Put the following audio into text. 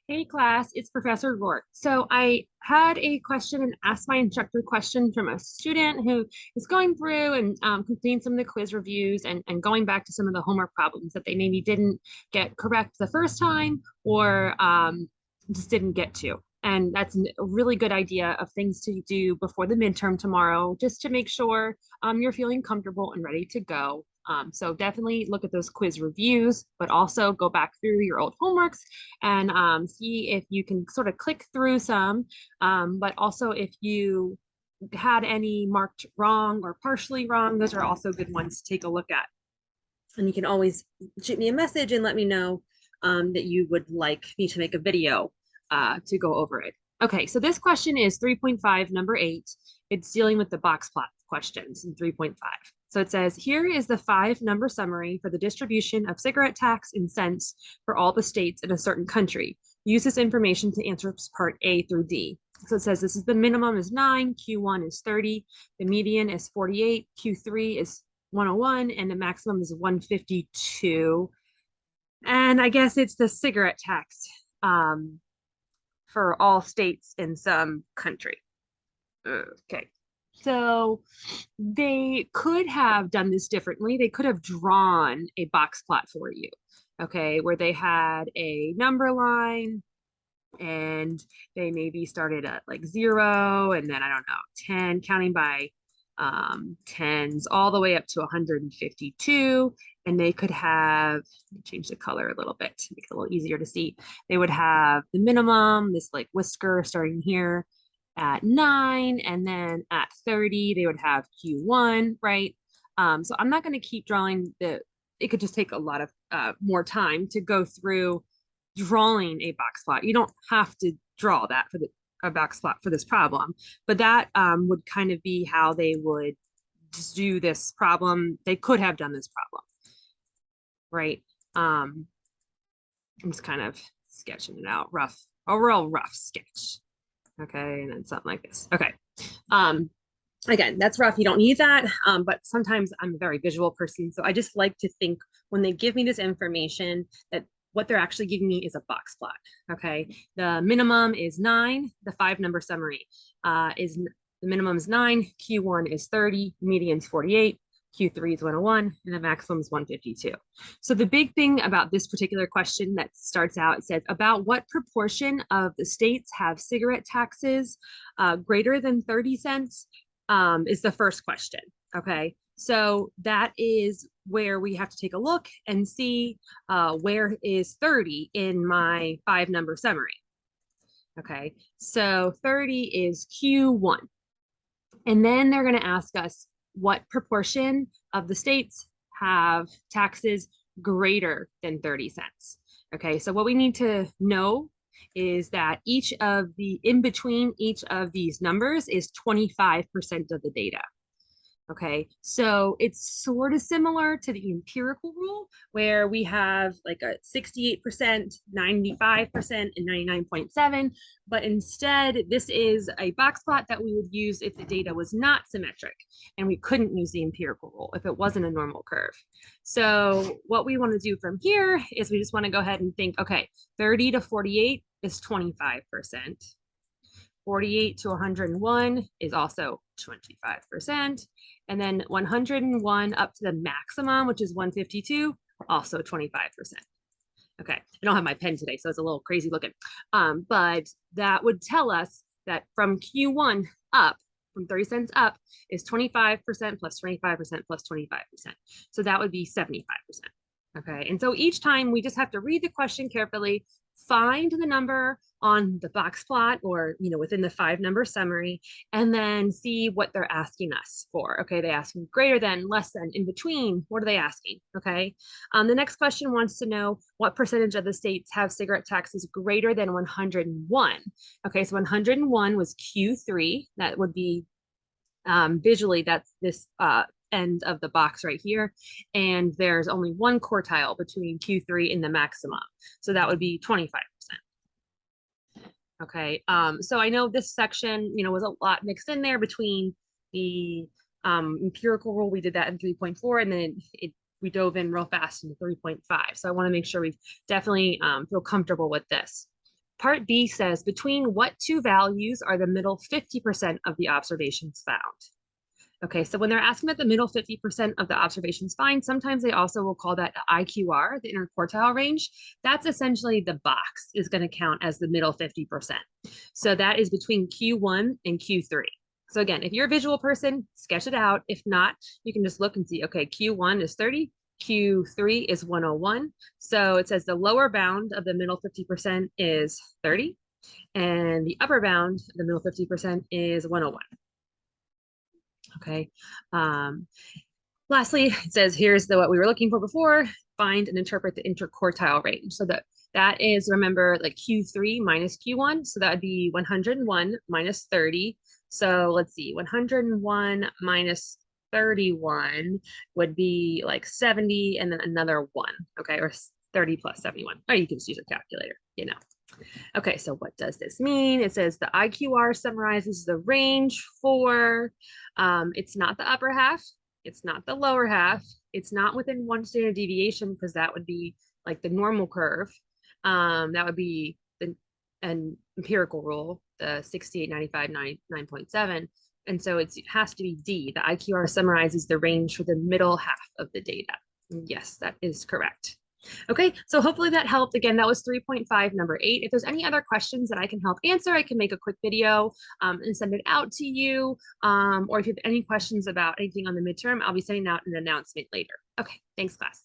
Hey class, it's Professor Rourke. So I had a question and asked my instructor question from a student who is going through and completing some of the quiz reviews and going back to some of the homework problems that they maybe didn't get correct the first time or just didn't get to. And that's a really good idea of things to do before the midterm tomorrow, just to make sure you're feeling comfortable and ready to go. So definitely look at those quiz reviews, but also go back through your old homeworks and see if you can sort of click through some. But also if you had any marked wrong or partially wrong, those are also good ones to take a look at. And you can always shoot me a message and let me know that you would like me to make a video to go over it. Okay, so this question is 3.5, number 8. It's dealing with the box plot questions in 3.5. So it says, here is the 5-number summary for the distribution of cigarette tax in cents for all the states in a certain country. Use this information to answer part A through D. So it says this is the minimum is 9, Q1 is 30, the median is 48, Q3 is 101, and the maximum is 152. And I guess it's the cigarette tax for all states in some country. Okay. So they could have done this differently. They could have drawn a box plot for you, okay, where they had a number line and they maybe started at like 0 and then I don't know, 10, counting by tens all the way up to 152. And they could have change the color a little bit to make it a little easier to see. They would have the minimum, this like whisker starting here at 9, and then at 30 they would have Q1, right? So I'm not going to keep drawing it could just take a lot of more time to go through drawing a box plot. You don't have to draw that for a box plot for this problem, but that would kind of be how they would do this problem. They could have done this problem, right? I'm just kind of sketching it out, a real rough sketch. Okay, and then something like this. Okay. Again, that's rough. You don't need that. But sometimes I'm a very visual person. So I just like to think when they give me this information that what they're actually giving me is a box plot. Okay. The minimum is 9. The 5-number summary is the minimum is 9. Q1 is 30. Median is 48. Q3 is 101 and the maximum is 152. So the big thing about this particular question that starts out, it says about what proportion of the states have cigarette taxes greater than 30 cents is the first question. Okay, so that is where we have to take a look and see where is 30 in my 5-number summary. Okay, so 30 is Q1. And then they're going to ask us what proportion of the states have taxes greater than 30 cents. Okay, so what we need to know is that each of the in between each of these numbers is 25% of the data. Okay, so it's sort of similar to the empirical rule where we have like a 68%, 95%, and 99.7, but instead this is a box plot that we would use if the data was not symmetric and we couldn't use the empirical rule if it wasn't a normal curve. So what we want to do from here is we just want to go ahead and think, okay, 30 to 48 is 25%. 48 to 101 is also 25%. And then 101 up to the maximum, which is 152, also 25%. Okay, I don't have my pen today, so it's a little crazy looking. But that would tell us that from Q1 up, from 30 cents up, is 25% plus 25% plus 25%. So that would be 75%. Okay, and so each time we just have to read the question carefully, find the number on the box plot or within the 5-number summary, and then see what they're asking us for. Okay, they ask greater than, less than, in between. What are they asking? Okay, the next question wants to know what percentage of the states have cigarette taxes greater than 101. Okay, so 101 was Q3. That would be visually, that's this end of the box right here, and there's only one quartile between Q3 and the maximum, so that would be 25%. Okay, so I know this section was a lot mixed in there between the empirical rule. We did that in 3.4, and then we dove in real fast into 3.5, so I want to make sure we definitely feel comfortable with this. Part B says, between what two values are the middle 50% of the observations found? Okay, so when they're asking about the middle 50% of the observations found, sometimes they also will call that the IQR, the interquartile range. That's essentially the box is going to count as the middle 50%. So that is between Q1 and Q3. So again, if you're a visual person, sketch it out. If not, you can just look and see, okay, Q1 is 30, Q3 is 101. So it says the lower bound of the middle 50% is 30, and the upper bound, the middle 50% is 101. Okay. Lastly, it says here's what we were looking for before, find and interpret the interquartile range. So that is, remember, like Q3 minus Q1. So that would be 101 minus 30. So let's see, 101 minus 31 would be like 70 and then another one, okay, or 30 plus 71. Or you can just use a calculator, you know. Okay, so what does this mean? It says the IQR summarizes the range for, it's not the upper half, it's not the lower half, it's not within one standard deviation because that would be like the normal curve. That would be an empirical rule, the 68, 95, 9.7. And so it has to be D. The IQR summarizes the range for the middle half of the data. Yes, that is correct. Okay, so hopefully that helped. Again, that was 3.5, number 8. If there's any other questions that I can help answer, I can make a quick video and send it out to you. Or if you have any questions about anything on the midterm, I'll be sending out an announcement later. Okay, thanks, class.